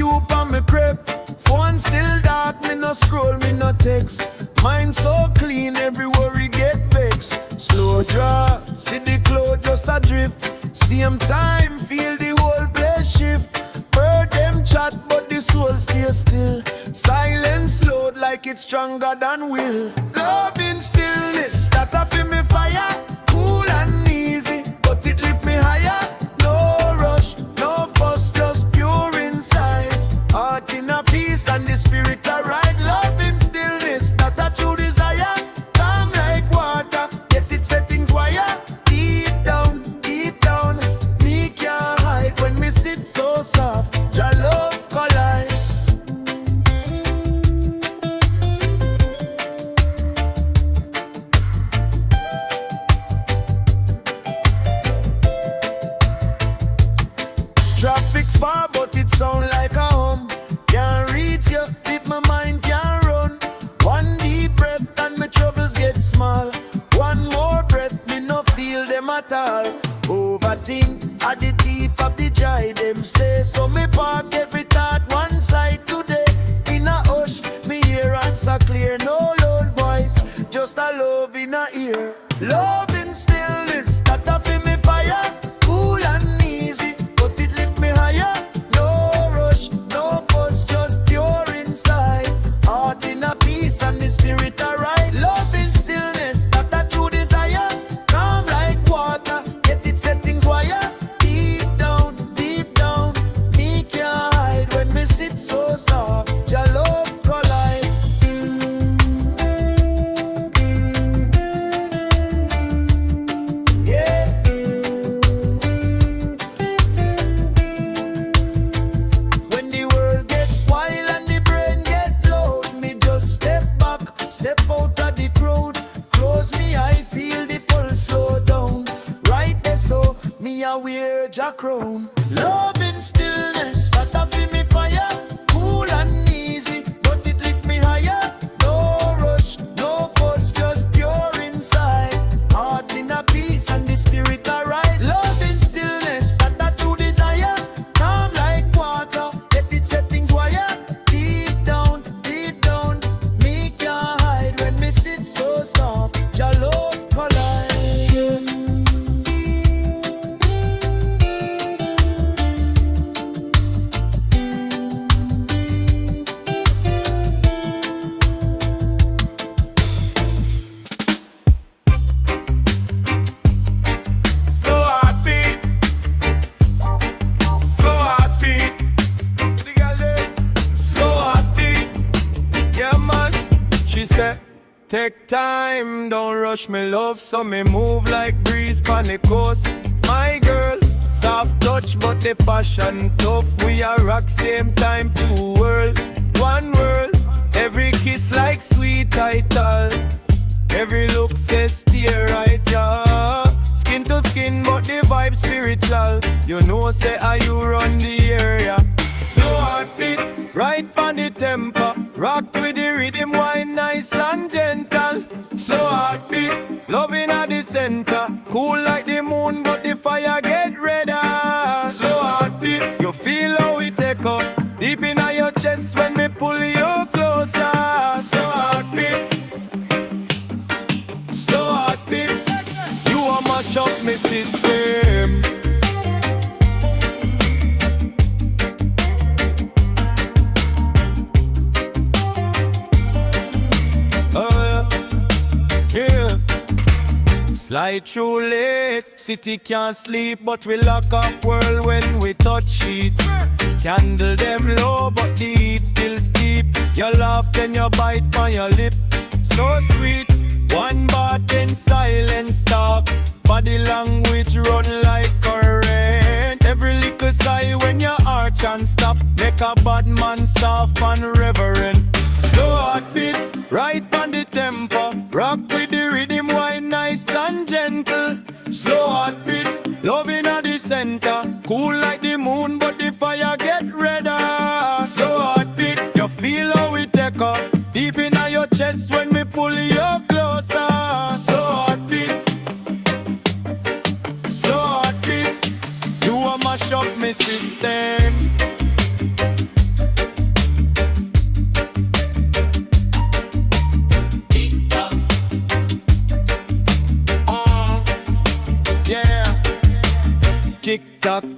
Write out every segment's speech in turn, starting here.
youth on me crib. Phone still dark, me no scroll, me no text. Mind so clean, every worry get vexed. Slow draw, see the cloud just a drift. Same time, feel the whole place shift. Heard them chat, but the soul stay still. Silence load like it's stronger than will. Love in stillness, that a feel me fire. Cool and easy, but it lift me higher. No rush, no fuss, just pure inside. Heart in a peace and the spirit a right. Love in stillness, that a true desire. Calm like water, get it settings wire. Deep down, me can't hide when me sit so soft. Your love collide. Traffic far, but it sound like a hum. Can't reach you if my mind can't run. One deep breath and my troubles get small. One more breath, me no feel them at all. Overthink, are the thief of the joy, them say. So me park every thought one side today. In a hush, me hear answer clear. No lone voice, just a love in a ear. Love in stillness, that a feel me fire. Cool and easy, but it lift me higher. No rush, no fuss, just pure inside. Heart in a peace and the spirit a right. Love in stillness, that a true desire. Calm like water, get it settings wire. Deep down, me can't hide when me sit so soft. Your love collide. Yeah. When the world get wild and the brain get loud, me just step back, step out of the crowd. Close me, I feel the pulse slow down. Right there, so me a wear Jack crown. Love in stillness, that a feel me fire. Cool and easy, but it lift me higher. No rush, no fuss, just pure inside. Heart in a peace and the spirit a right. Love in stillness, that a true desire. Calm like water, get it settings wire. Deep down, me can't hide when me sit so soft. Your love collide. Slow heartbeat, slow heartbeat, slow heartbeat. Yeah, man. She said, take time, don't rush me love. So me move like breeze pon the coast. My girl, soft touch but the passion tough. We are rock same time, two world, one world. Every kiss like sweet title. Every look says stay right, yeah. Skin to skin, but the vibe spiritual. You know, say, are you run the area? Slow heartbeat, right on the tempo. Rock with the rhythm, wine nice and gentle. Slow heartbeat, loving at the center. Cool like the moon, but the fire get redder. Slow heartbeat, you feel how it take up. Deep in your chest when me pull you closer. Slow heartbeat. Slow heartbeat, you a mash up me system. Oh yeah. Slide through late, city can't sleep, but we lock off world when we touch it. Candle them low, but the heat still steep. You laugh, then you bite on your lip. So sweet. One part in silence talk. Body language run like current. Every little sigh when your arch and stop. Make a bad man soft and reverent. Slow heartbeat, right on the tempo. Rock with the rhythm, wine nice and gentle. Slow heartbeat, loving at the center. Cool like the moon, but the fire get redder. Slow heartbeat, you feel how it take up. Deep in your chest when me pull you closer. Slow heartbeat, slow heartbeat. You a mash up me system.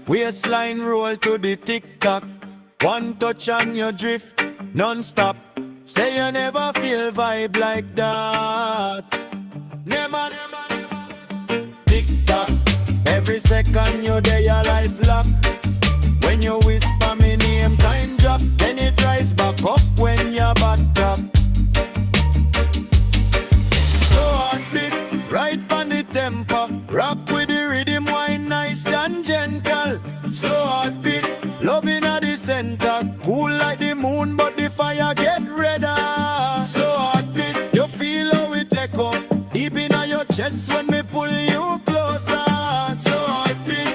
Waistline roll to the tick-tock. One touch and you drift non-stop. Say you never feel vibe like that. Never. Tick-tock. Every second you're there, your life lock. When you whisper me name, time drop. Then it rise back up when you're back top. So heartbeat, right on the tempo. Rock with the rhythm, wine nice and gentle. Slow heartbeat, loving at the center. Cool like the moon, but the fire get redder. Slow heartbeat, you feel how it echo deep in your chest when me pull you closer. Slow heartbeat,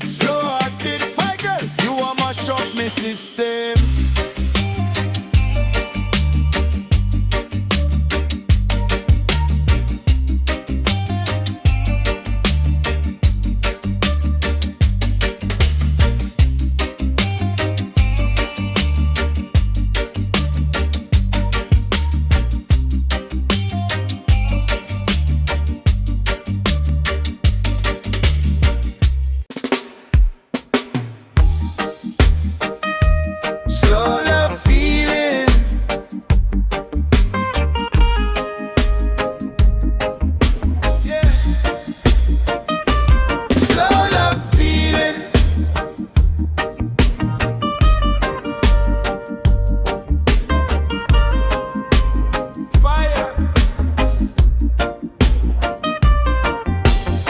slow heartbeat. My girl, you are mash up me system.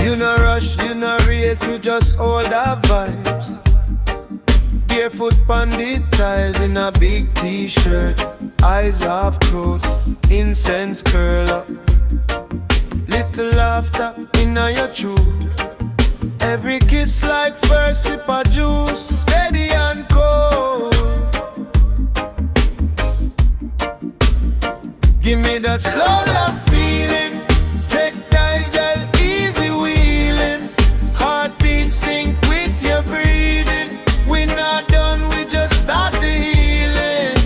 You no rush, you no race, you just hold our vibes. Barefoot on the tiles in a big t-shirt. Eyes half closed, incense curl up. Little laughter in your truth. Every kiss like first sip of juice. Steady and cold. Give me that slow love feeling. Take time, girl, easy wheeling. Heartbeat sync with your breathing. We not done, we just start the healing.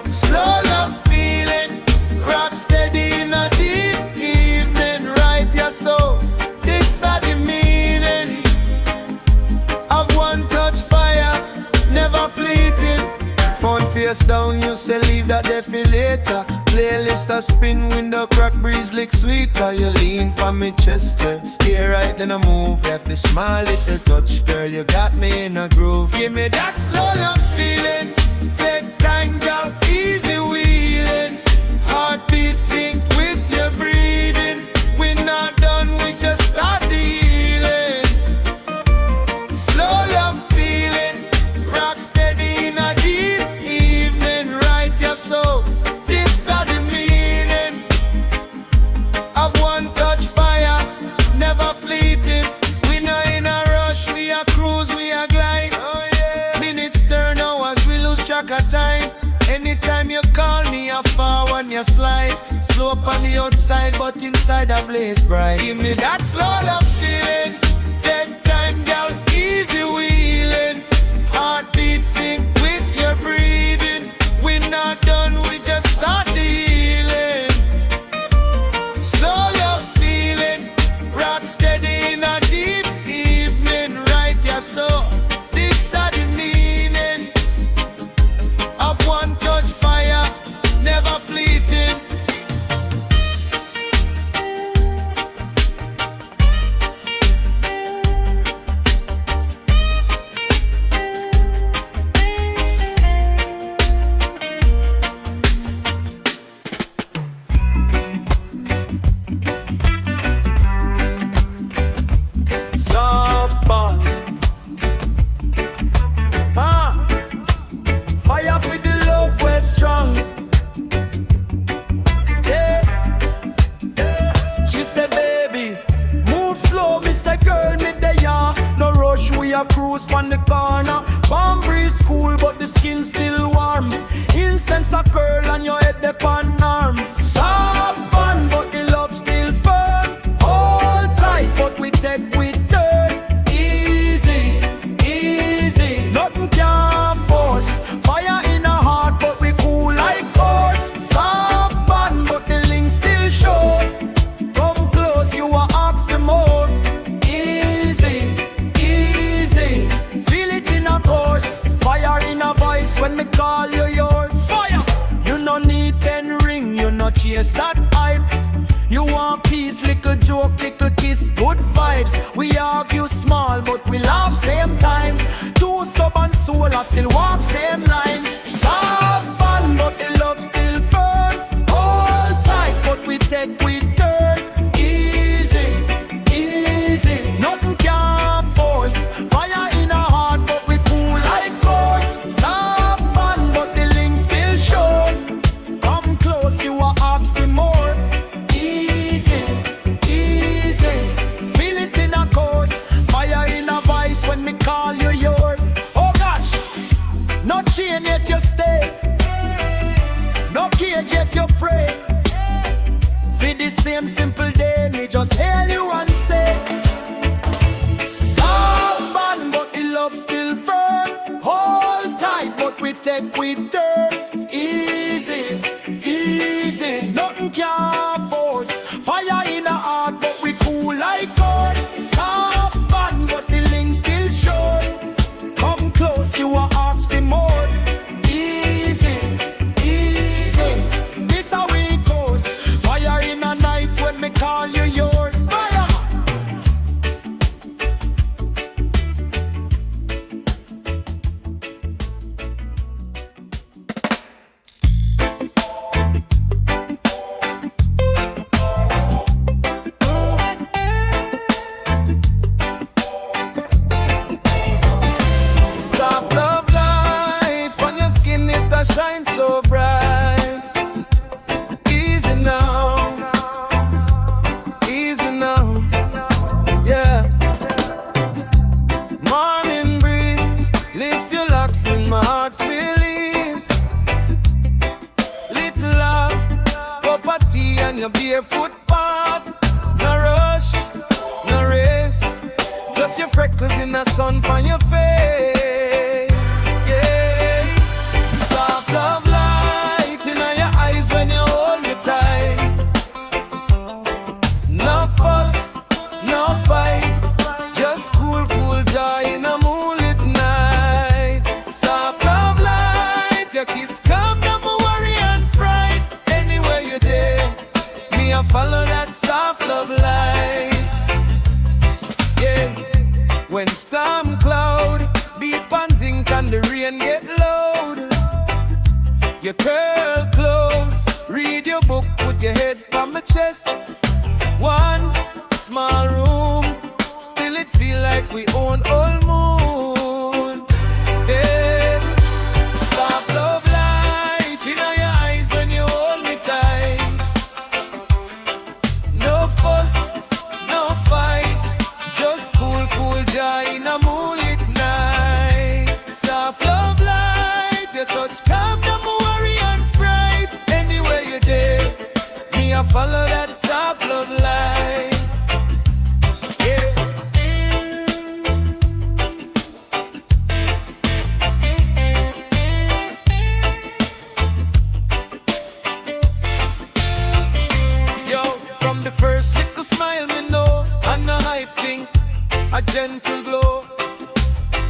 Slow love feeling. Rock steady in a deep evening. Right your soul, this are the meaning of one touch fire, never fleeting. Phone face down, you say leave that there for later. Playlist a spin, window crack, breeze lick sweeter. You lean pa me chest, stay right then I move. Have the small little touch, girl, you got me in a groove. Give me that slow love feeling. Take time, girl, easy wheeling. Heartbeat sync with your breathing. We not done, we just start the healing. Slow love feeling. Rock steady in a deep evening. Right your soul, this are the meaning of one touch fire, never fleeting. We not in a rush, we a cruise, we a glide. Oh, yeah. Minutes turn hours, we lose track of time. Anytime you call me, I forward you slide. Slow up on the outside, but inside a blaze bright. Give me that slow love feeling. Take time, girl, easy wheeling. Heartbeat sync with your breathing. We not done, we just start the healing. Slow love feeling. Rock steady in a deep evening. Right your soul, this are the meaning of one touch fire, never fleeting. Soft ball. Fire for the love, we're strong. Yeah. She said, baby, move slow, me say, girl, me there. No rush, we a cruise from the corner. Palm breeze cool, but the skin still warm. Incense a curl and your head upon arm. Soft bun, but the love still firm. Hold tight, but we take with turn. Easy, easy, nothing can force. Fire in our heart, but we cool like horse. Soft bun, but the link still short. Come close, you are ask for more. Easy. waste that hype. You want peace, little joke, little kiss, good vibes. We argue small, but we laugh same time. Two stubborn souls still walk same line. Soft fun, but the love still firm. Hold tight, but we take, we turn. Easy, easy, nothing can force. Fire in our heart, but we cool like ghosts. Soft fun, but the link still show. Come close, you are asking more. Easy, easy, feel it in a course. Fire in a voice when me call you yours. Oh gosh, no chain yet you stay, no cage yet you pray. For the same simple day, me just hail you and say, soft man, but the love still firm. Hold tight, but we take, we turn. Easy, easy, nothing can force. Fire in a heart, but we cool like us. Soft man, but the link still short. Come close, you are asked for more. Easy, easy, this how it goes. Fire in a night when me call you yours. Fire! Soft love light on your skin, it a shine so bright. Easy now, yeah. Morning breeze, lift your locks when my heart feel ease. Little love, cup of tea and your barefoot path. No rush, no race, just your freckles in the sun on your face. Yeah, soft love light in your eyes when you hold me tight. No fuss, no fight, just cool, cool joy in a moonlit night. Soft love light, your kiss calm down my worry and fright. Anywhere you there, me I follow that soft love light. Yeah, when storm cloud beat and zinc and the rain get loud, you curl close, read your book, put your head on my chest. One small room, still it feel like we own all moon. Yeah, soft love light in your eyes when you hold me tight. No fuss, no fight, just cool, cool joy in a moonlit night. Soft love light, your touch calm down my worry and fright. Anywhere you there, me I follow that soft love light. Yeah. Yo, from the first little smile me know, and a hype thing, a gentle glow.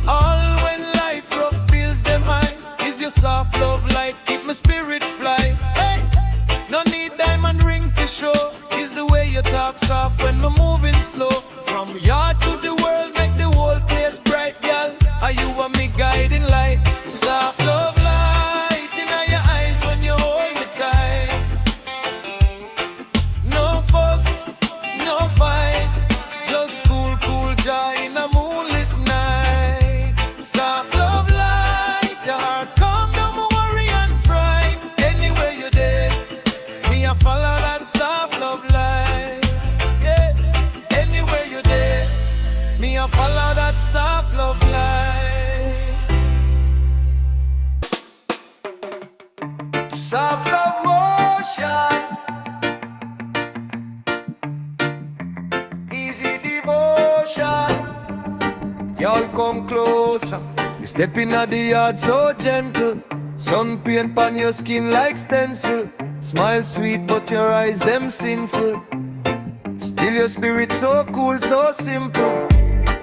All when life rough feels them high, is your soft love light keep my spirit fly. Hey, no need diamond ring for show, is the way you talk soft when we're moving slow. From yard to the world, make the whole place bright, girl. Are you a me guiding light? Soft love light in your eyes when you hold me tight. No fuss, no fight, just cool, cool joy in a moonlit night. Soft love light, your heart calm down my worry and fright. Anywhere you there, me I follow that soft love light. Yeah, anywhere you there, me I follow that soft love light. Soft love motion, easy devotion. Y'all come closer, you step in at the yard so gentle. Sun paint on your skin like stencil. Smile sweet but your eyes them sinful. Still your spirit so cool, so simple.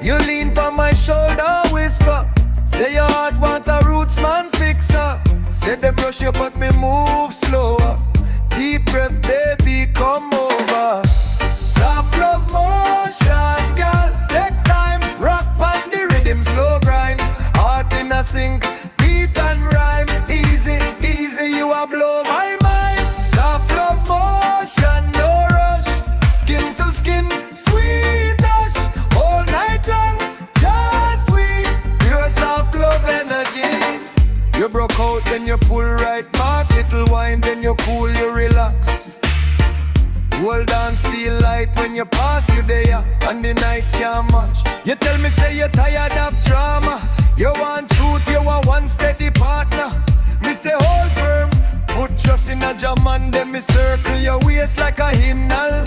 You lean on my shoulder, whisper, say your heart want a roots man fixer. Say them rush you but me move slower. Deep breath there. You broke out, then you pull right back. Little wine, then you cool, you relax. Whole dance feel like when you pass you there, and the night can't match. You tell me say you're tired of drama. You want truth, you want one steady partner. Me say hold firm, put trust in a jam and then me circle your waist like a hymnal.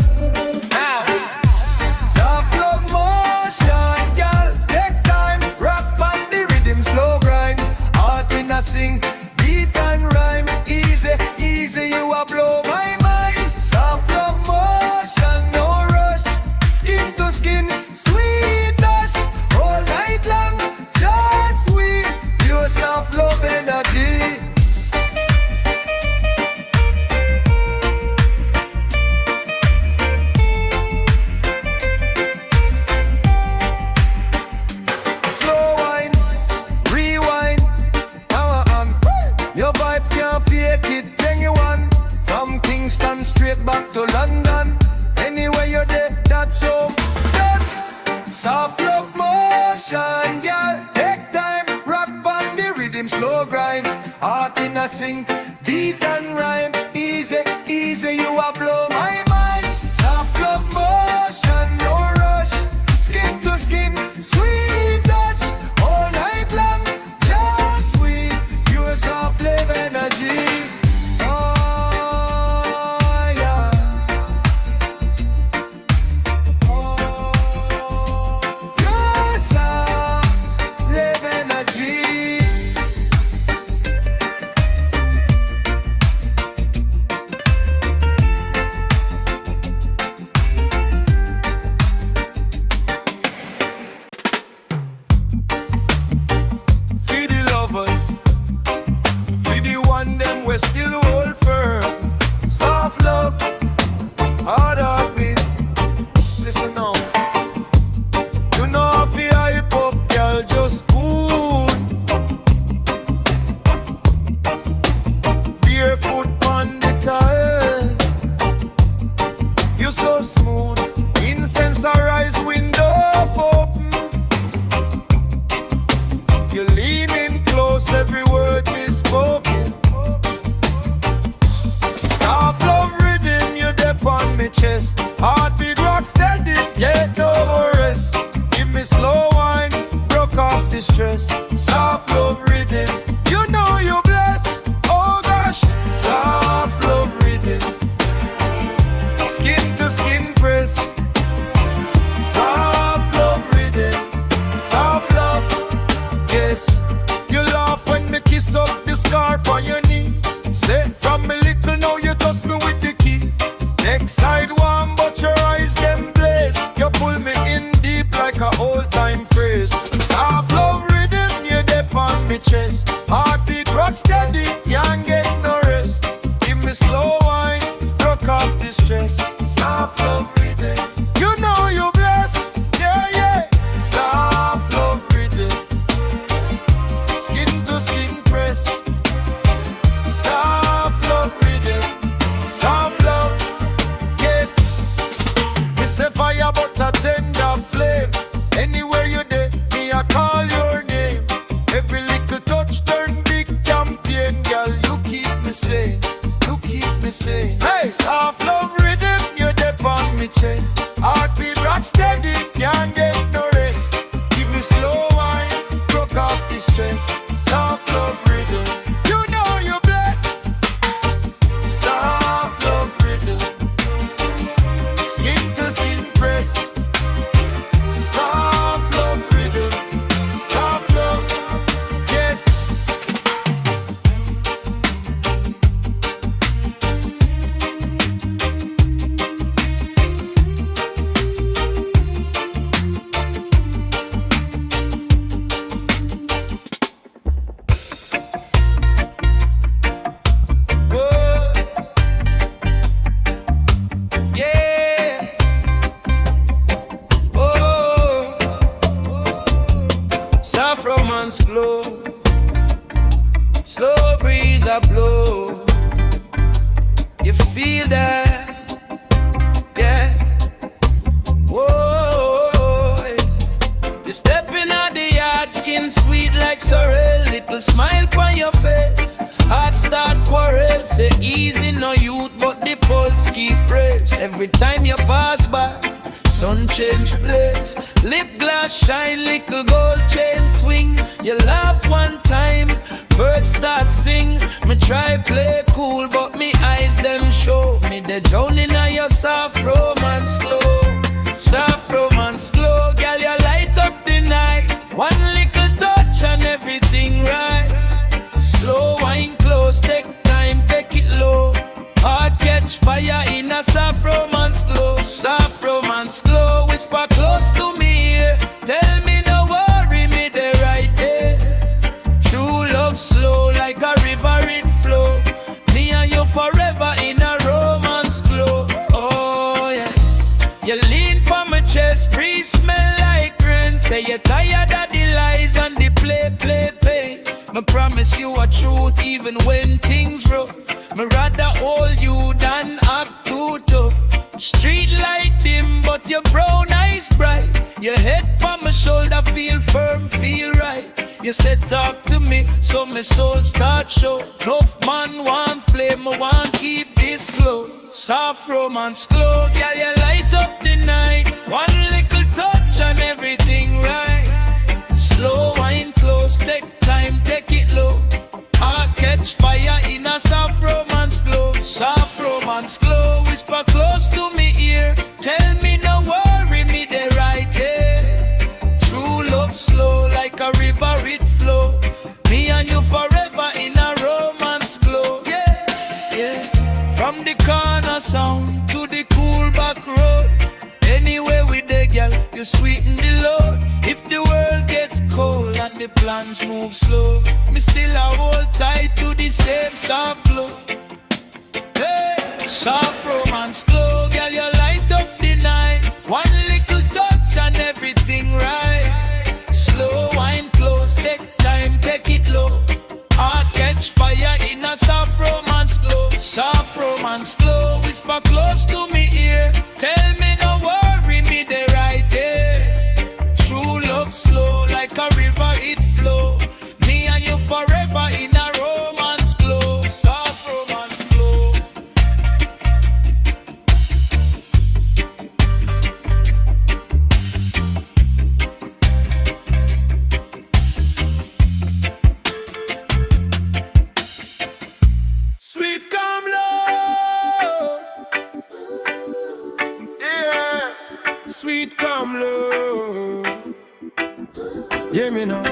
Soft love motion, girl, take time, rock on the rhythm, slow grind. Heart in a sing, beat and rhyme. Easy, easy, you a blow my mind. Soft love motion, no rush. Skin to skin, sweet touch. All night long, just sweet. Pure soft love energy. Slow wine, rewind, power on. Your vibe can't fake it, bring you on. From Kingston straight back to London. Anywhere you're there, that's home. Done. Soft love motion, girl. Take time, rock on the rhythm, slow grind. Heart in a sync, beat and rhyme. Easy, easy, you a blow my mind. Soft love motion, no rush. Skin to skin, sweet touch. All night long, just sweet. Pure soft love energy. Oh, yeah. Pure soft love energy. For the lovers, for the one them we still hold firm. Soft love, hard heartbeat. Listen now. You know if you hype up, girl, just cool. Barefoot on the tile. You're so smooth. Incense arise, window open. You lean in close, every word be spoken. Soft love rhythm, you dip on me chest. Heartbeat rock steady, get no rest. Give me slow wine, broke off the stress. Soft love rhythm, you know you blessed. Oh gosh, soft love rhythm. Skin to skin press. Soft love rhythm, soft love. Yes, you laugh when me kiss up the scarf on your knee. Say from me little now you touch me with the key. Next side warm but your eyes them blaze. You pull me in deep like a old time phrase. Soft love rhythm, you dip on me chest. Heartbeat rock steady, can't get no rest. Give me slow wine, broke off the stress. Soft love rhythm, you know you blessed. Yeah, yeah. Soft love rhythm. Skin to skin press. Soft love rhythm. Soft love. Yes. It's a fire but a tender flame. Anywhere you there, me I call your name. Every little touch turn big campaign. Girl, you keep me sane. You keep me sane. Hey, soft love rhythm, you dip on me chest. Heartbeat rock steady, can't get no rest. Give me slow wine, broke off the stress. Soft love rhythm, you know you're blessed. Soft love rhythm, skin to skin press. Soft love rhythm, soft love, yes. Romance glow, slow breeze a blow. You feel that, yeah. Whoa, you stepping out the yard, skin skin sweet like sorrel, little smile on your face. Heart start quarrel, say easy no youth, but the pulse keep race. Every time you pass by, sun change place. Lip glass shine, little gold chain swing. You laugh one time, birds start sing. Me try play cool, but me eyes them show me the drowning in your soft romance glow. Soft romance glow, girl you light up the night. One little touch and everything right. Slow wine close, take time, take it low. Heart catch fire in a soft romance glow. Soft romance glow, whisper close to me ear. Tell me no worry, me the right there. True love slow like a river it flow. Me and you forever in a romance glow. Oh yeah. You lean for my chest, breathe smell like rain. Say you're tired of the lies and the play. Me promise you a truth even when things rough. Me rather hold you than act too tough. Street light dim, but your brown eyes bright. Your head on my shoulder feel firm, feel right. You said talk to me, so my soul start show. Enough man want flame, I want keep this glow. Soft romance glow, girl you light up the night. One little touch and everything right. Slow wine close, take time, take it low. Heart catch fire in a soft romance glow. Soft romance glow, whisper close to me ear. Tell me no worry, me the right here. True love slow like a river it flow. Me and you forever in a romance glow. Yeah, yeah. From the corner sound to the cool back road. Anywhere we dey, girl, you sweeten the load. If the world gets cold and the plans move slow, me still a hold tight to the same soft glow. Hey, soft romance glow, girl, you light up the night. One little touch and everything right. Slow wine close, take time, take it low. Heart catch fire in a soft romance glow. Soft romance glow, whisper close to me ear. Tell me no worry, me the right here. True love slow like a river it flow. Me and you forever in a romance glow. Soft romance glow. Sweet come low. Yeah. Sweet come low. Yeah, me now.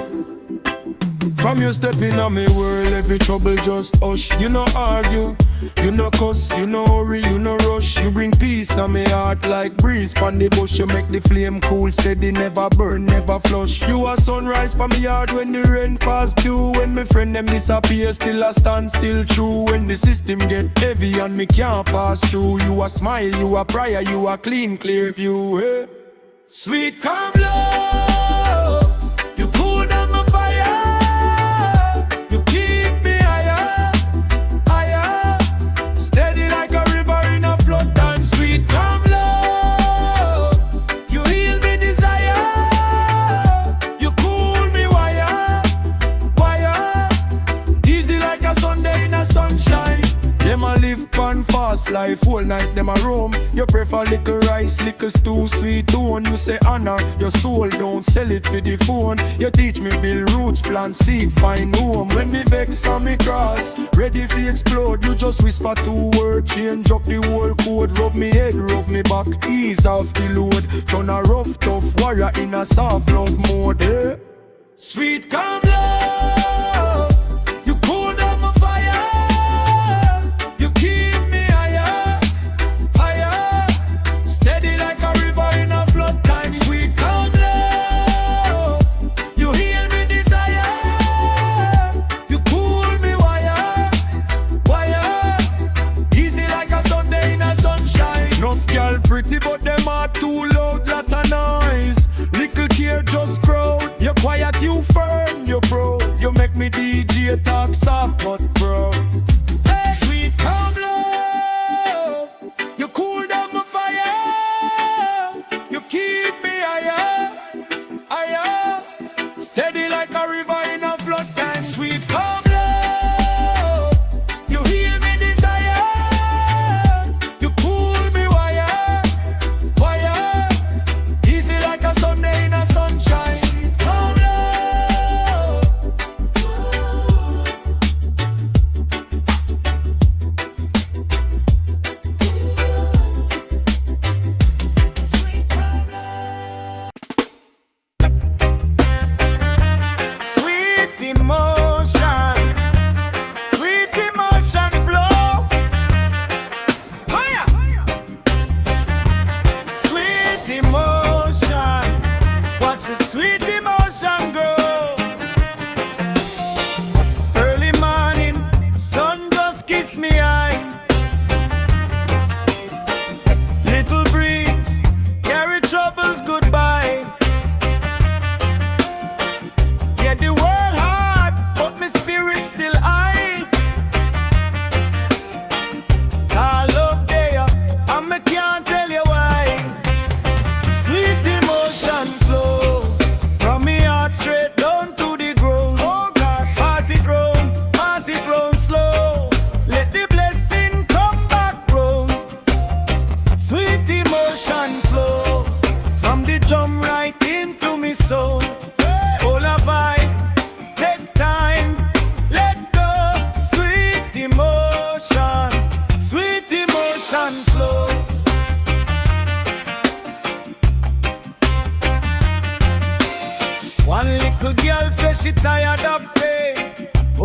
From you stepping on me world, every trouble just hush. You no argue, you no cuss, you no hurry, you no rush. You bring peace to me heart like breeze pon the bush. You make the flame cool, steady, never burn, never flush. You a sunrise pon me heart when the rain pass through. When my friend them disappear, still I stand still true. When the system get heavy and me can't pass through. You a smile, you a prayer, you a clean, clear view. Hey. Sweet come low, you cool down my fire. You keep me higher, higher. Steady like a river in a flood time. Sweet come low, you heal me desire. You cool me wire, wire. Easy like a Sunday in a sunshine. Them a live pan fast life, whole night them a roam. You prefer little rice, little stew, sweet tone. You say honor your soul, don't sell it for the phone. You teach me build roots, plant seed, find home. When me vex and me cross, ready for explode. You just whisper two words, change up the whole code. Rub me head, rub me back, ease off the load. Turn a rough, tough warrior in a soft love mode. Eh? Sweet come low, you cool down my fire. You keep me higher, higher. Steady like a river in a flood time. Sweet come low, you heal me desire. You cool me wire, wire. Easy like a Sunday in a sunshine. Enough girl pretty but them are too loud, lot of noise. Little care just crowd. You quiet, you firm, you pro. You make me DJ talk soft but bro. Hey, sweet come low, you cool down my fire. You keep me higher, higher. Steady like a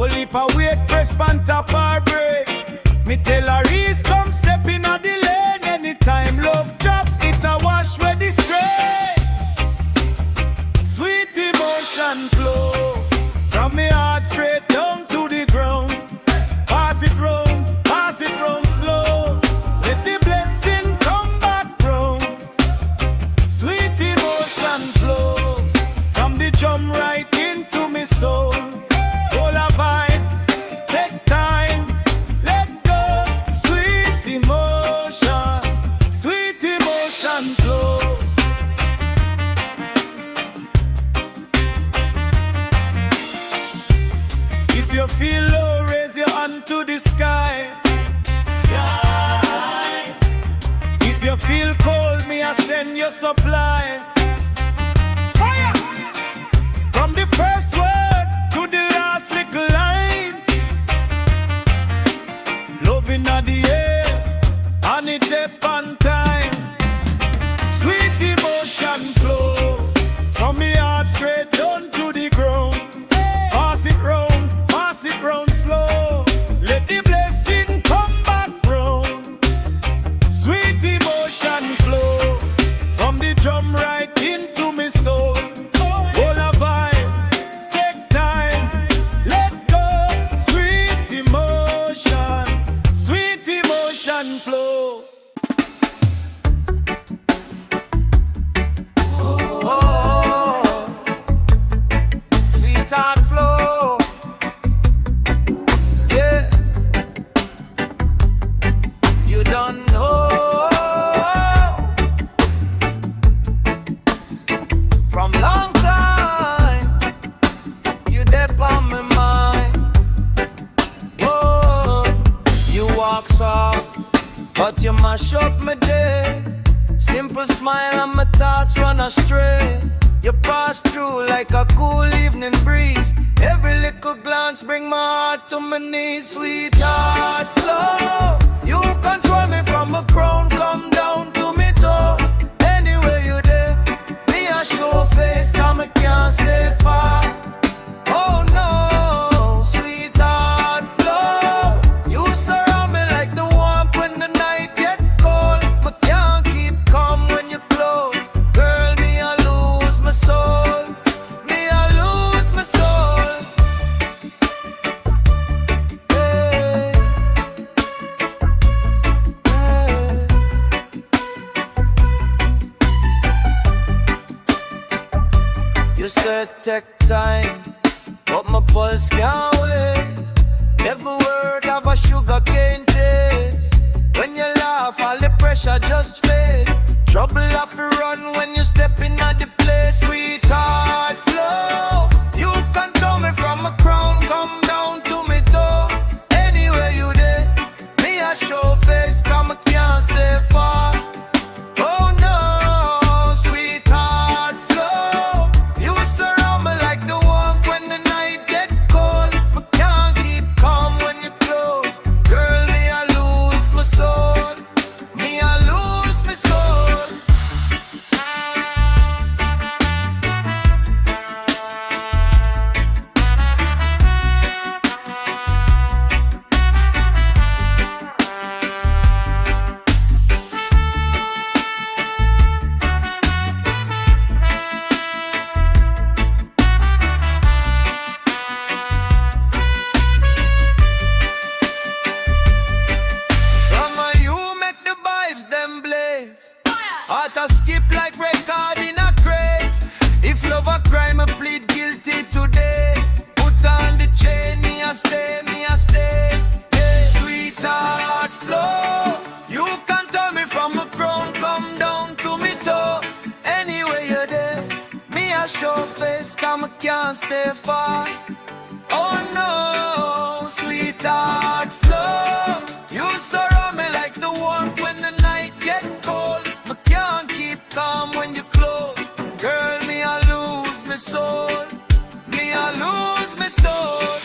Whole heap of weight press pan top or break. Me tell her he's come step in a the lane. Anytime love drop, it a wash where the stray. Sweet emotion flow from me heart straight down to the ground. Pass it round slow. Let the blessing come back round. Sweet emotion flow from the drum right into me soul. All a vibe, take time, let go. Sweet emotion flow. If you feel low, raise your hand to the sky. Sky. If you feel cold, me I send you supply. Fire! From the first word to the last little line. Loving at the air, and it dep on time. Sweet emotion flow from me heart straight down to the ground. Pass it round slow. Let the blessing come back round. Sweet emotion flow from the drum right into me soul. All a vibe, take time, let go. Sweet emotion flow. Oh, sweetheart flow. Yeah, you don't know. From long time, you dead on my mind. Oh, you walk soft, but you mash up my day. Simple smile and my thoughts run astray. You pass through like a cool evening breeze. Every little glance bring my heart to my knees. Sweetheart flow, you control me from my crown, come down to me toe. Anywhere you there, me a show face, come I can't stay far. Oh no, sweetheart flow, you surround me like the warmth when the night get cold. But can't keep calm when you close. Girl, me I lose my soul. Me I lose my soul. Hey, hey. You said take time, but my pulse can't wait. Every word have a sugar cane taste. When you laugh, all the pressure just fade. Trouble have to run when you step in at the place. Sweetheart flow, you control me from my crown, come down to me toe. Anywhere you there, me a show face, come I can't stay far. Oh no, sweetheart flow, you surround me like the warmth when the night get cold. But can't keep calm when you close. Girl, me I lose my soul. Me I lose my soul. From you make the vibes them blaze. Heart a skip like record in a craze. If love a crime, I plead guilty today. Put on the chain, me a stay, me a stay. Hey, sweetheart flow, you can tell me from my crown, come down to me toe. Anywhere you're there, me a show face, come I can't stay far. Oh no, sweetheart flow, you surround me like the warmth when the night get cold. But can't keep calm when you close. Girl, me I lose my soul. Me I lose my soul.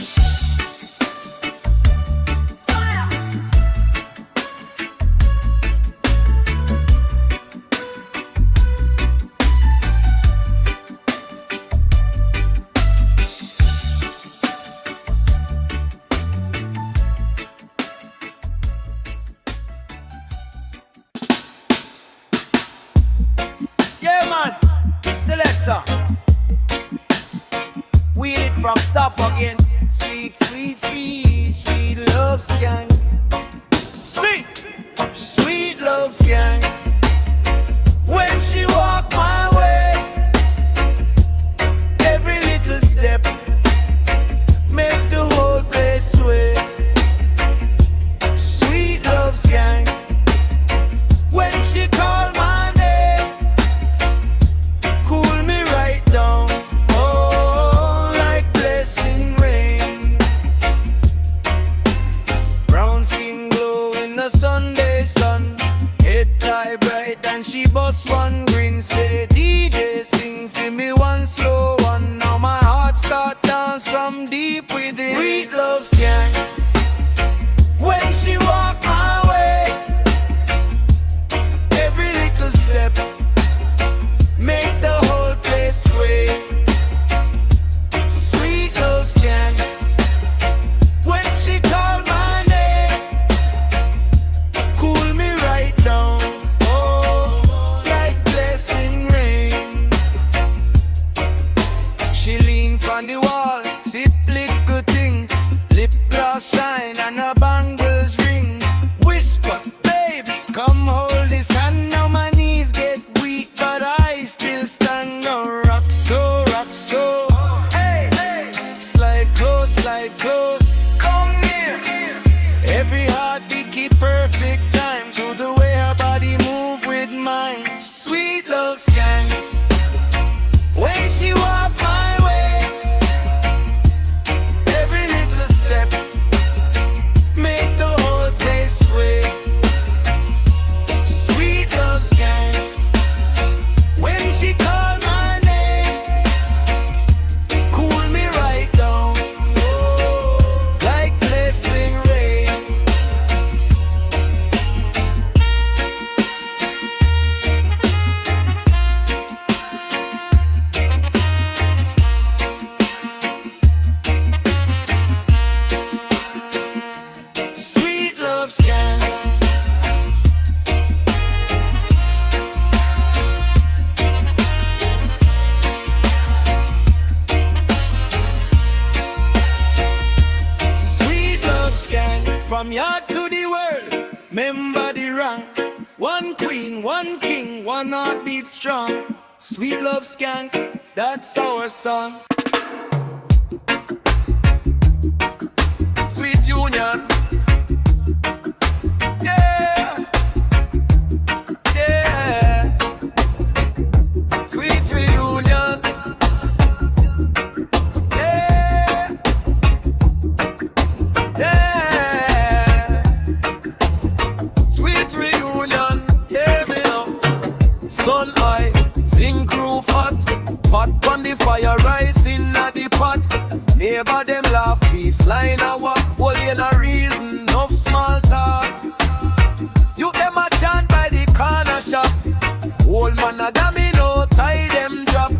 Sweet, sweet, sweet, sweet love skank. Sweet, sweet love skank. When she walk my way, every little step make the whole place sway. Sweet love skank. When she call my name, cool me right down. Oh, like blessing rain. Brown skin glow in the Sunday sun. Head tie bright and she bust one green. Say DJ sing for me one slow one. Now my heart start dance from deep within. Sweet love skank. When she walk my way, every little step make the whole place sway. Sweet love skank. When she call my name, cool me right down. Oh, like blessing rain. She lean from the wall, sip liquor thing. Lip gloss shine and her bangles ring. Whisper, babes, come hold this hand. Now my knees get weak, but I still stand. Now rock so, hey, hey. Slide close, come near. Every heartbeat keep perfect time to the way her body move with mine. Sweet love skank. When she walk my way, every little step make the whole place sway. Sweet love skank. When she call my name, cool me right down. Oh, like blessing rain. Sweet love skank. Sweet love skank. From yard to the world, remember the rank. One queen, one king, one heartbeat strong. Sweet love skank, that's our song. Sweet union. Yeah, yeah. Sweet reunion. Yeah, yeah. Sweet reunion. Yeah, me know. Sun high, zinc roof hot. Pot on the fire, rising at the pot. Neighbor them laugh, peace line a walk. Well, you no reason, no small talk. You them a chant by the corner shop. Old man a domino, tie them drop.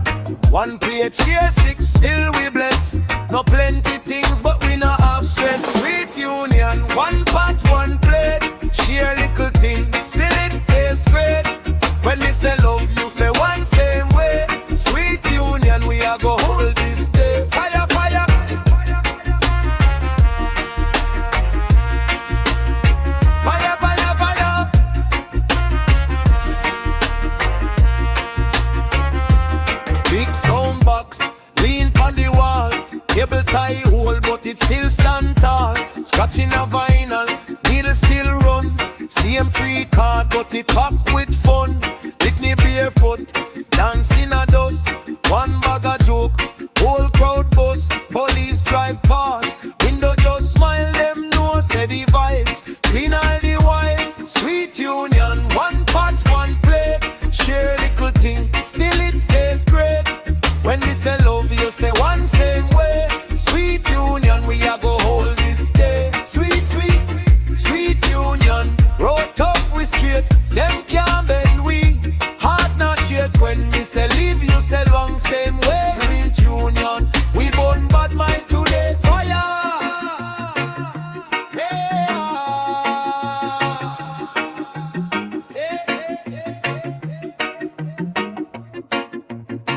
One plate, share six, still we bless. No plenty things, but we no have stress. Sweet union, one pot, one plate. Share little things, still it tastes great. When we say love, you say one same way. Sweet union, we are go hold this day. Fire, fire. Fire, fire, fire. Big sound box, lean on the wall. Cable tie hole, but it still stand tall. Scratching a vinyl, needle still run. CM3 card, but it pack with fun. Whitney barefoot, dancing a dust. One bag of joke, whole crowd bust. Police drive past, window just smile. Them know say the vibes, clean all the while. Sweet union, one pot, one plate. Share little thing, still it tastes great. When we say love, you say one same way. Sweet union, we are go hold this day. Sweet, sweet, sweet union. Road tough, we straight. Them can't bend we. Heart not shake. When we say leave, you say long same way. Sweet union, we born bad mind today. Fire.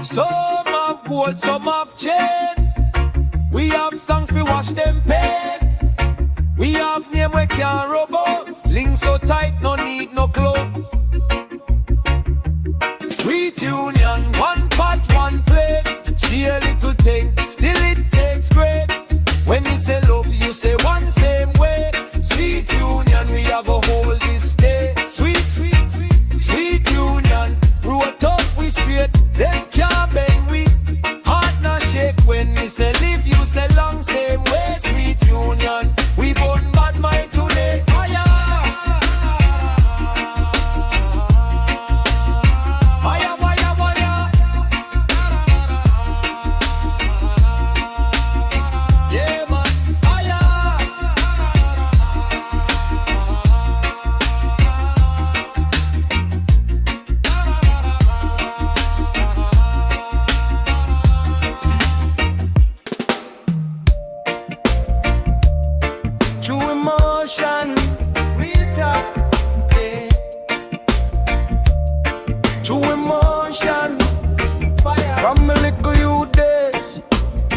Some have gold, some have chain. We have song for one. True emotion, real talk, yeah. True emotion, fire. From my little youth days,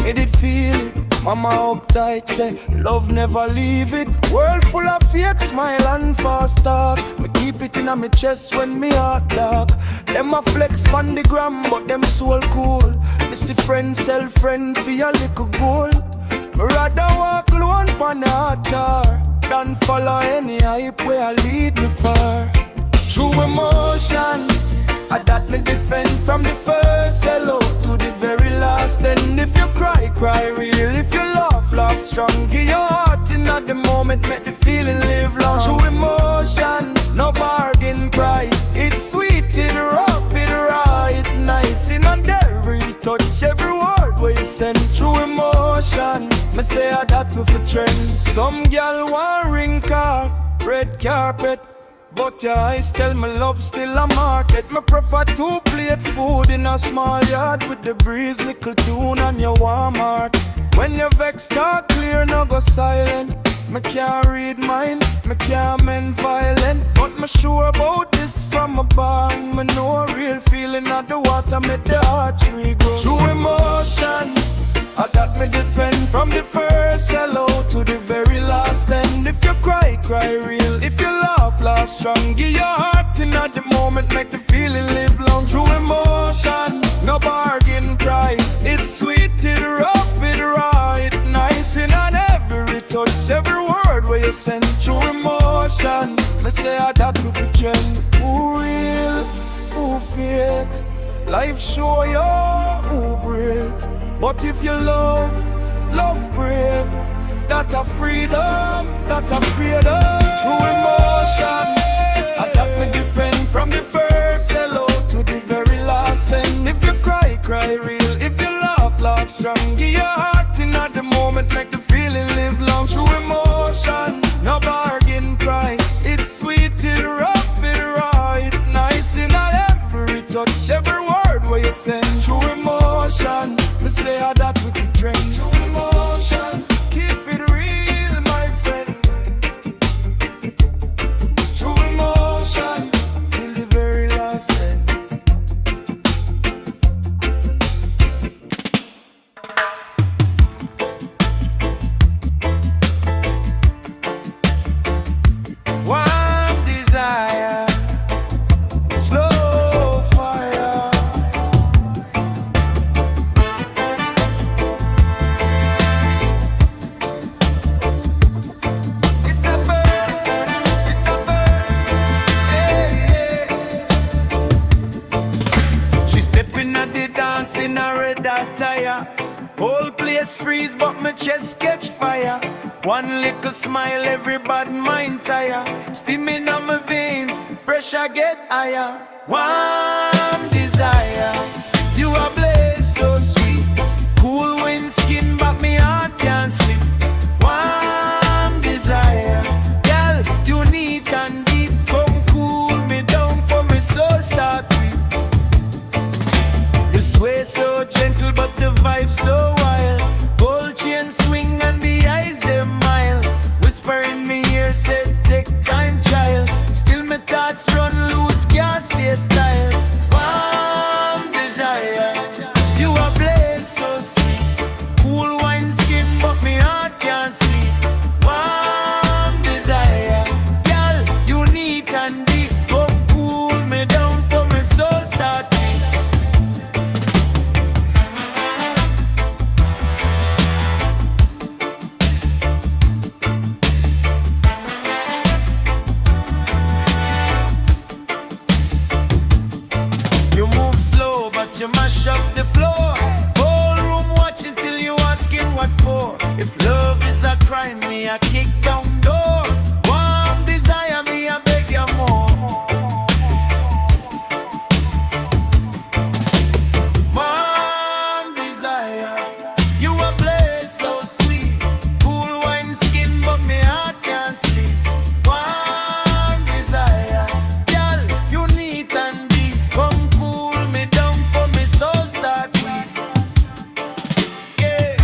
me did feel it. Mama uptight say, love never leave it. World full of fake smile and fast talk. Me keep it in my chest when me heart lock. Them a flex on the gram, but them soul cool. Me see friend sell friend for a little goal. Me rather walk alone pon the altar than follow any hype where I lead me far. True emotion, that me defend from the first hello to the very last. And if you cry, cry real. If you laugh, laugh strong. Give your heart in at the moment, make the feeling live long. True emotion, no bargain price. It's sweet, it rough, it raw, it nice. In on every touch, every word where you send. True emotion, me say that with a trend. Some girl want ring car, red carpet, but your eyes tell me love still a market. Me prefer to plate food in a small yard with the breeze, little tune on your warm heart. When your vex talk clear, no go silent. Me can't read mind, me can't mend violent, but me sure about this from a bond. Me know a real feeling of the water make the artery grow. True emotion, that me defend from the first hello to the very last. And if you cry, cry real. If you laugh, laugh strong. Give your heart in at the moment, make the feeling live long. True emotion, no bargain price. It's sweet, it rough, it raw, it nice. In on every touch, every word where you send. True emotion, me say that with a trend. Who real, who fake? Life show you who break. But if you love, love brave, that a freedom, that a freedom. True emotion, that me defend from the first hello to the very last. And if you cry, cry real. If you laugh, laugh strong. Give your heart in at the moment, make the feeling live long. True emotion, no bargain price. It's sweet, it rough, it raw, it nice. In every touch, every word where you send. True emotion, me say that with the trend. True emotion, keep it real, my friend. True emotion, till the very last end. One desire, slow fire. It's a bird, yeah, yeah. She stepping at the dance in a red attire. Whole place freeze, but my chest catch fire. One little smile, every bad mind tire. Steaming on my veins, pressure get higher. One desire, you are blessed so sweet. Cool wind skin, but me heart can't sleep. One desire, girl, you neat and deep. Come cool me down for my soul start weak. You sway so gentle, but the vibe so wild. Gold chain swing and the eyes they mile. Whisper in me ear, said take time, child. Still my thoughts run loose, can't stay style. One desire, you are blessed so sweet. Cool wine skin, but me heart can't sleep. One desire, girl, you neat and deep. Come cool me down for my soul start beat. You move slow, but you mash up the floor. Whole room watching, still you asking what for. If love is a crime, me a kick down door. One desire, me a beg you more. One desire, you a blessed so sweet. Cool wine skin, but me heart can't sleep. One desire, girl, you neat and deep. Come cool me down for me soul start weak. Yeah.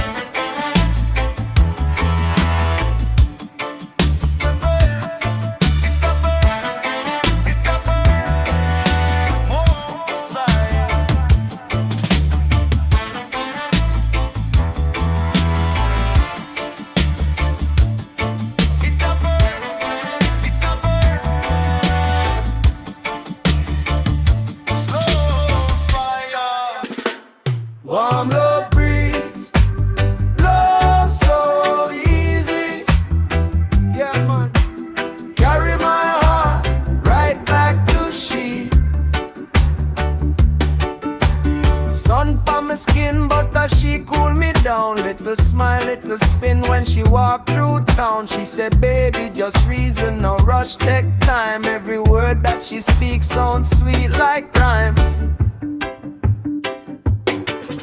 through town. She said, baby, just reason, no rush, take time. Every word that she speaks sounds sweet like rhyme.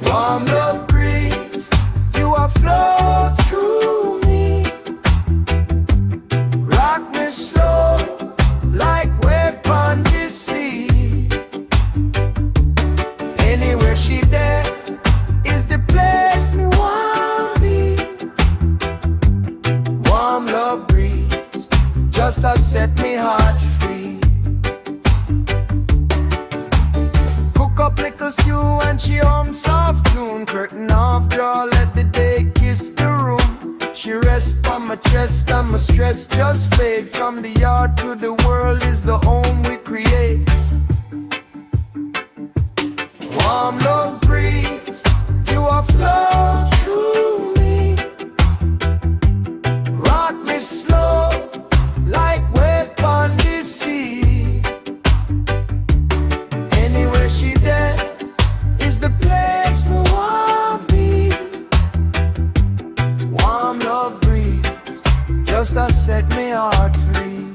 Warm love breeze, you are flow through me. Rock me slow, like wave on the sea. Anywhere she there is the place me want be. Warm love breeze, just to set me heart free. Cook up little stew and she hum soft tune. Curtain off, draw, let the day kiss the room. She rests on my chest and my stress just fade. From the yard to the world is the home we create. Warm love breeze, you are flow through me. Rock me slow, like wave on the sea. Anywhere she there is the place we want be. Warm love breeze, just to set me heart free.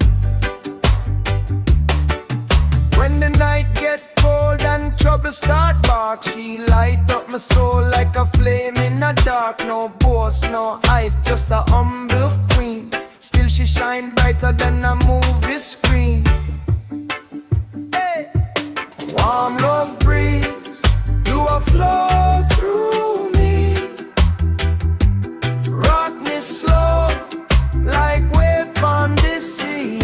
When the night get cold and trouble start bark, she light up my soul like a flame in the dark. No boast, no hype, just a humble queen. Still she shine brighter than a movie screen. Hey. Warm love breeze, you are flow through me. Rock me slow, like wave on the sea.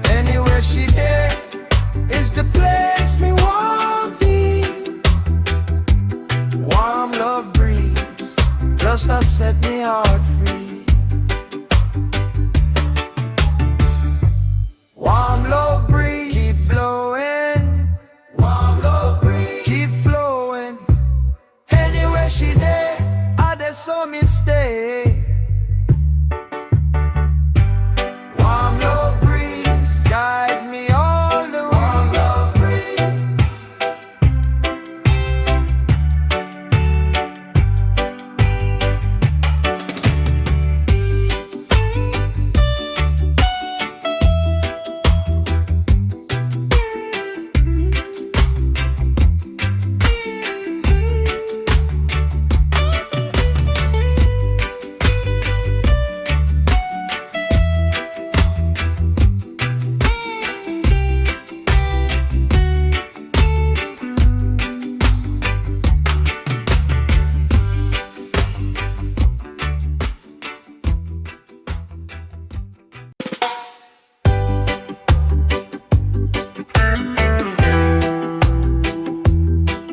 Anywhere she there is the place me want be. Warm love breeze, just to set me heart free. Warm love breeze, keep blowing. Warm love breeze, keep flowing. Anywhere she there, I there saw me stay. Warm love breeze, guide me all the way. Warm love breeze.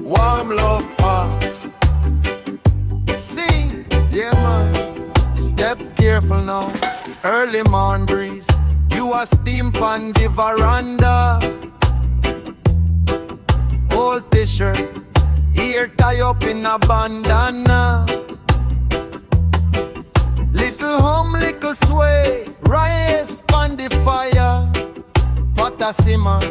Warm love part. Sing, yeah man. Step careful now. Early morn breeze, you a steam pan the veranda. Old t-shirt, ear tie up in a bandana. Little hum, little sway, rise on the fire. Pot a simmer,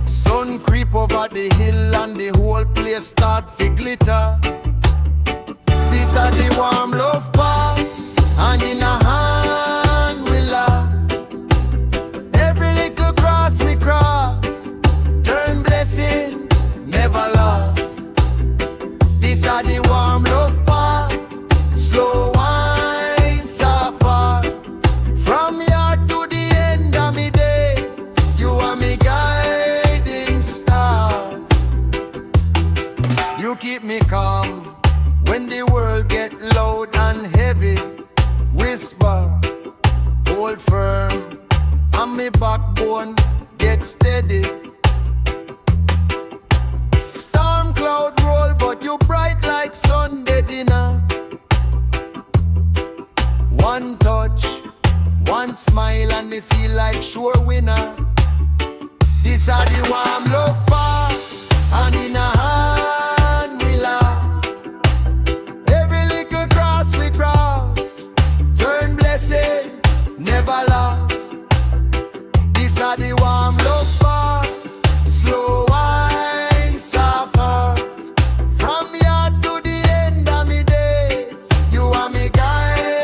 sun creep over the hill and the whole place start to glitter. These are the warm love part, and in a hand we laugh. Every little cross we cross, turn blessing, never lost. These are the warm love part, slow wine, suffer. From here to the end of me days, you are me guiding star. You keep me calm when the world get loud and heavy. Whisper, hold firm, and me backbone get steady. Storm cloud roll, but you bright like Sunday dinner. One touch, one smile, and me feel like sure winner. These are the warm love part, and in a hand we laugh. Every little cross we cross, turn blessing, never lost. These are the warm love part, slow wine, suffer. From here to the end of me days, you are me guide.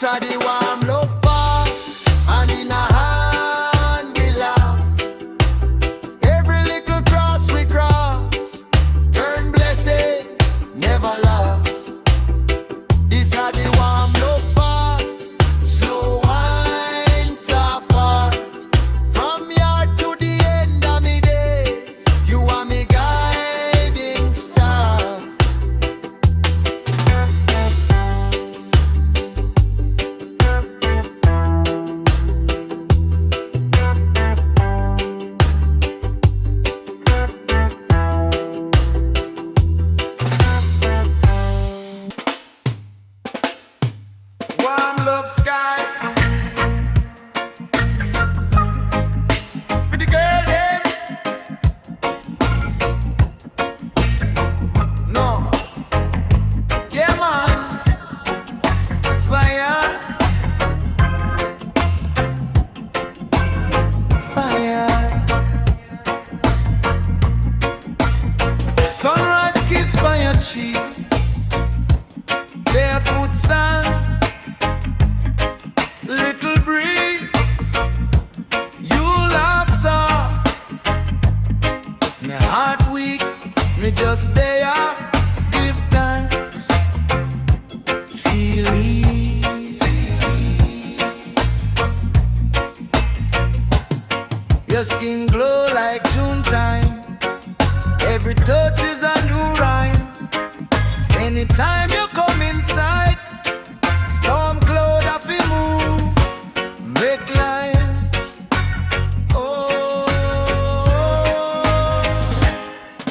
This are the warm love bar, and in a hand we laugh. Every little cross we cross, turn blessed, never lost. This are the warm love bar, slow wine, soft heart. From yard to the end of me days, you are me guiding star. Warm love sky for the girl them. No, yeah man, fire, fire. Sunrise kiss by your cheek, barefoot sand. Little breeze, you laugh soft. My heart weak, me just there, give thanks. Feel easy. Your skin glow like June time. Every touch is a new rhyme. Anytime you come inside, storm cloud I feel move. Make lines, oh.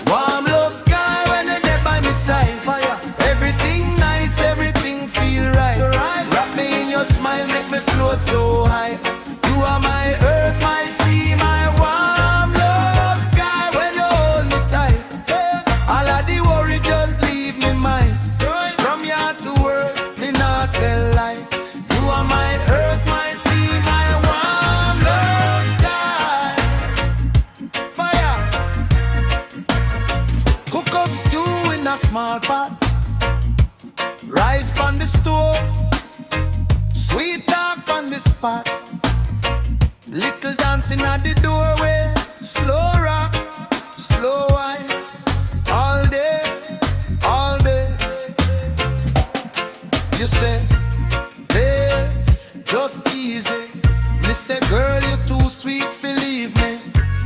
Warm love sky when you're there by my side. Fire, everything nice, everything feel right. So right. Wrap me in your smile, make me float so high. You are my earth, my sea, my warm love sky. When you hold me tight, all of the worry just leave me mine. From yard to world, me not tell lie. You are my earth, my sea, my warm love sky. Fire. Cook up stew in a small pot. Rice on the stove. Sweet talk on the spot. Little dancing at the doorway. Slow rock, slow wine. All day, all day. You say, just easy. Me say, girl, you're too sweet for leave me.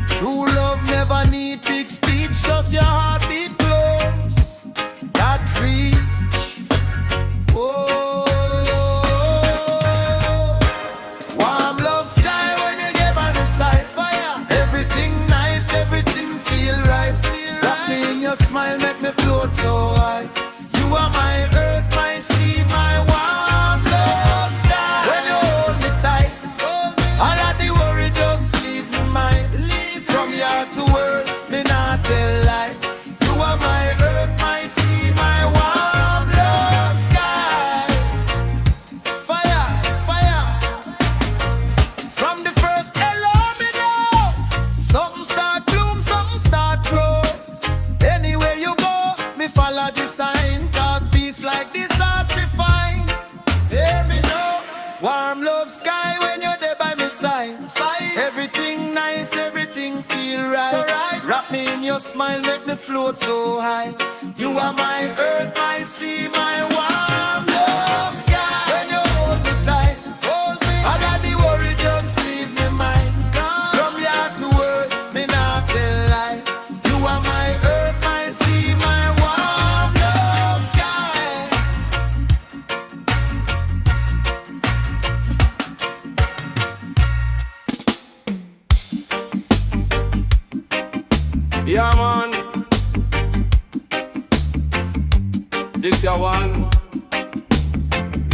True love never need big speech, just your heartbeat close. That reach. Oh, warm love sky when you get by the side. Fire. Everything nice, everything feel right. Wrap me in your smile, make me float so high. You are my earth, my sea, my warm love sky. When you hold me tight, all of the worry just leave me mine. From yard to world, me not tell lie. You are my earth, my sea, my warm love sky. Fire, fire. From the first hello me know, something start bloom, something start grow. Anywhere you go, me follow the sign. Cause peace like this hard to find. Hear me know. Warm love sky when you're there by my side. Everything nice, everything feel right. So right. Wrap me in your smile, make me float so high. You are my earth, my sea, my warm love sky. When you hold me tight, hold me. All of the worry just leave me mine. From yard to world, me not tell lie. You are my earth, my sea, my warm love sky. Yeah, man. This your one.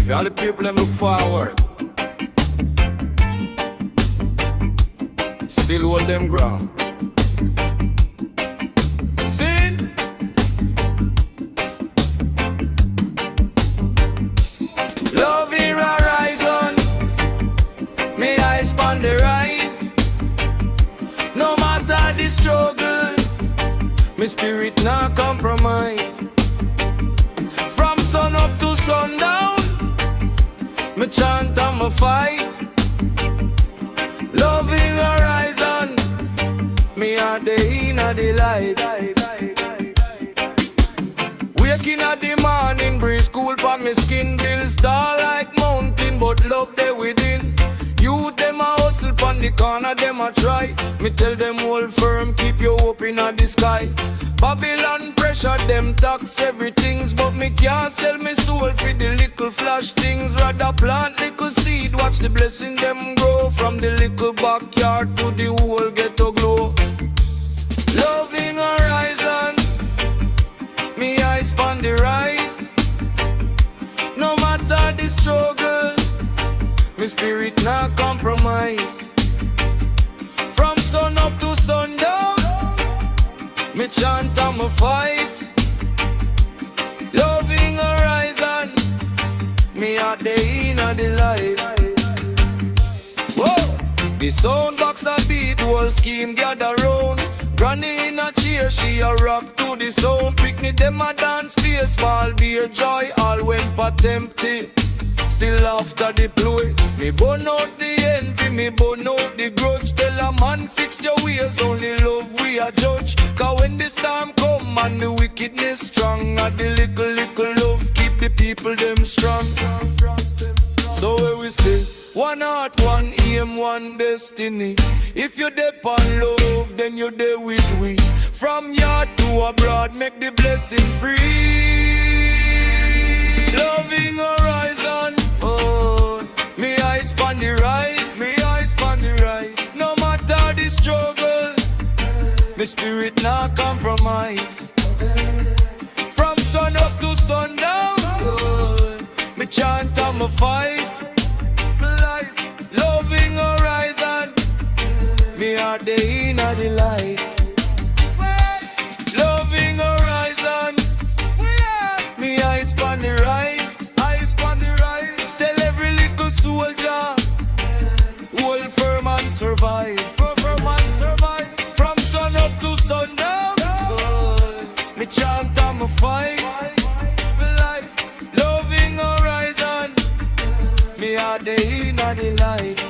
For all the people that look forward, still hold them ground. See? Love here horizon. Me eyes on the rise. No matter the struggle, my spirit not compromise. From sun up to sundown, me try fight. Loving horizon, me a day in a delight. Waking at the morning breeze, cool for me skin, build star like mountain, but love there within. You them a hustle from the corner, them a try. Me tell them hold firm, keep your hope in the sky. Babylon pressure, them tax everything's, but me can't sell me soul for the little flash things. Rather plant little seed, watch the blessing them grow. From the little backyard to the whole ghetto glow. Loving horizon, me eyes on the rise. No matter the struggle, my spirit not compromise. From sun up to sundown, me chant and me fight. Loving horizon, me a day in a delight. Whoa! The sound box a beat, whole scheme gather round. Granny in a chair, she a rock to the sound. Picnic them a dance space, small beer joy, all went pot empty. Still after the play, me burn out the envy, me burn out the grudge. Tell a man fix your ways, only love we a judge. Cause when the storm come and the wickedness strong, and the little love keep the people them strong. So where we say, one heart, one aim, one destiny. If you dep on love, then you there with we. From yard to abroad, make the blessing free. Loving horizon, oh, me eyes on the rise, me eyes on the rise. No matter the struggle, my spirit not compromise. From sun up to sundown, oh, me chant and me fight for life. Loving horizon, me a day in a delight. Loving horizon, me eyes on the rise, eyes on the rise. Tell every little soldier, hold firm and survive, firm and survive. From sun up to sundown, me chant and me fight for life. Loving horizon, me a day in a delight.